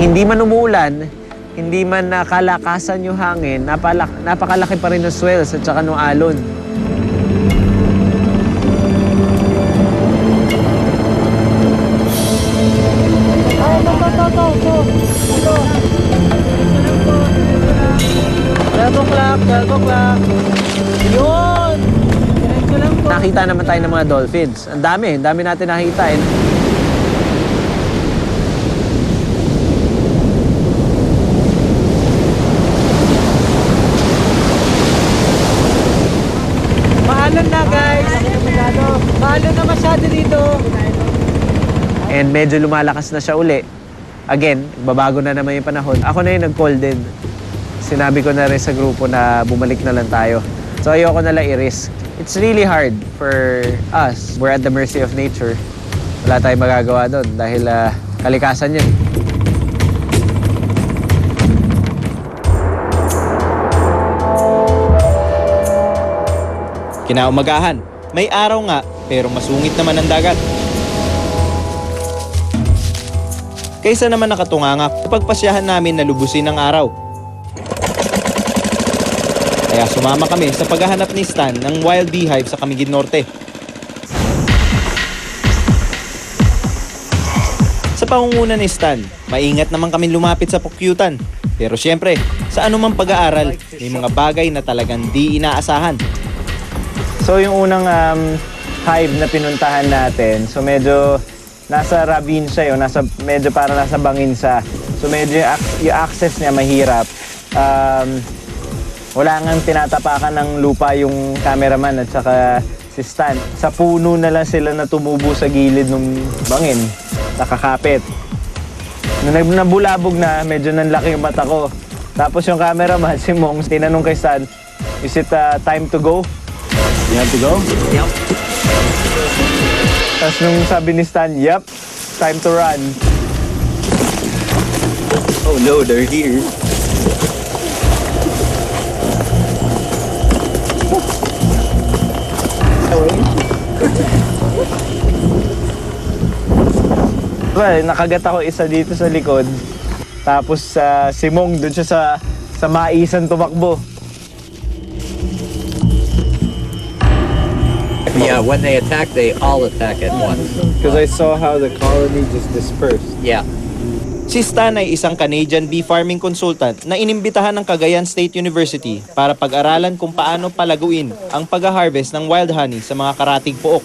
Hindi man umuulan, hindi man nakalakasan yung hangin, napakalaki pa rin ng swells at saka ng alon. Yun! Nakita naman tayo ng mga dolphins. Ang dami natin nakita eh. Maalan na guys! Maalan na masyado dito. And medyo lumalakas na siya uli. Again, babago na naman yung panahon. Ako na yung nag-call din. Sinabi ko na rin sa grupo na bumalik na lang tayo. So ayoko na lang i-risk. It's really hard for us. We're at the mercy of nature. Wala tayong magagawa doon dahil kalikasan yun. Kinaumagahan, may araw nga pero masungit naman ang dagat. Kaysa naman nakatunganga, pagpasyahan namin na lubusin ang araw. Kaya sumama kami sa paghahanap ni Stan ng wild beehive sa Camiguin Norte. Sa pangunguna ni Stan, maingat naman kami lumapit sa pukyutan. Pero syempre, sa anumang pag-aaral, may mga bagay na talagang di inaasahan. So yung unang hive na pinuntahan natin, so medyo nasa ravine siya yun, medyo para nasa bangin siya. So medyo yung access niya mahirap. Wala ngang tinatapakan ng lupa yung cameraman at saka si Stan. Sa puno na lang sila na tumubo sa gilid ng bangin, nakakapit. Nung nabulabog na, medyo nanlaki yung mata ko. Tapos yung cameraman, si Mong, tinanong kay Stan, is it time to go? You have to go? Yep. Tapos nung sabi ni Stan, yep, time to run. Oh no, they're here. Well, nakagat ako isa dito sa likod. Tapos si Mong dun siya sa maisan tumakbo. Yeah, when they attack, they all attack at once. Because I saw how the colony just dispersed. Yeah. Si Stan ay isang Canadian bee farming consultant na inimbitahan ng Cagayan State University para pag-aralan kung paano palaguin ang pag-harvest ng wild honey sa mga karatig pook.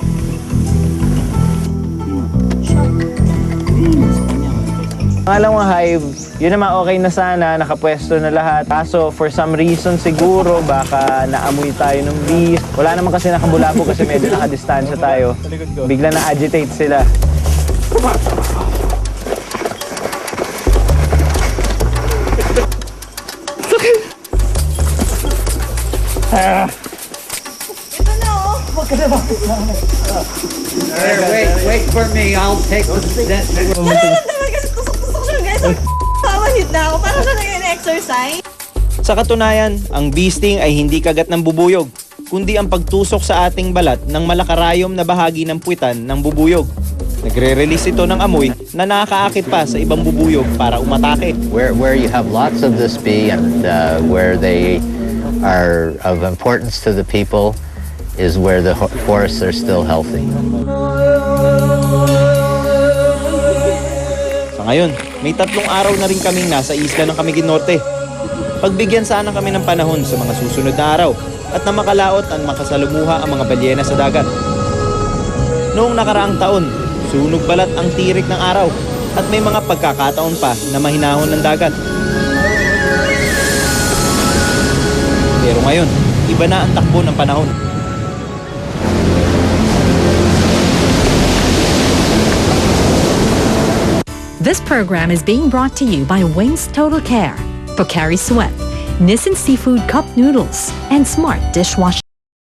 Pangalawang hive, yun naman okay na sana, nakapwesto na lahat. Kaso for some reason siguro, baka naamoy tayo ng bees. Wala naman kasi nakabulabo kasi medyo nakadistansya tayo. Bigla na-agitate sila. Ito na oh! Huwag ka na bakit lang. Wait for me. I'll take that. Pamahit na ako. Parang siya nag-exercise. Sa katunayan, ang bee sting ay hindi kagat ng bubuyog, kundi ang pagtusok sa ating balat ng malakarayom na bahagi ng puwitan ng bubuyog. Nagre-release ito ng amoy na nakakaakit pa sa ibang bubuyog para umatake. Where you have lots of this bee and where they are of importance to the people is where the forests are still healthy. Sa ngayon, may 3 araw na rin kaming nasa isla ng Camiguin Norte. Pagbigyan sana kami ng panahon sa mga susunod na araw at na makalaot ang makasalumuha ang mga balyena sa dagat. Noong nakaraang taon, sunog balat ang tirik ng araw at may mga pagkakataon pa na mahinahon ng dagat. Pero ngayon, iba na ang takbo ng panahon. This program is being brought to you by Wings Total Care, Pocari Sweat, Nissin Seafood Cup Noodles, and Smart Dishwashing.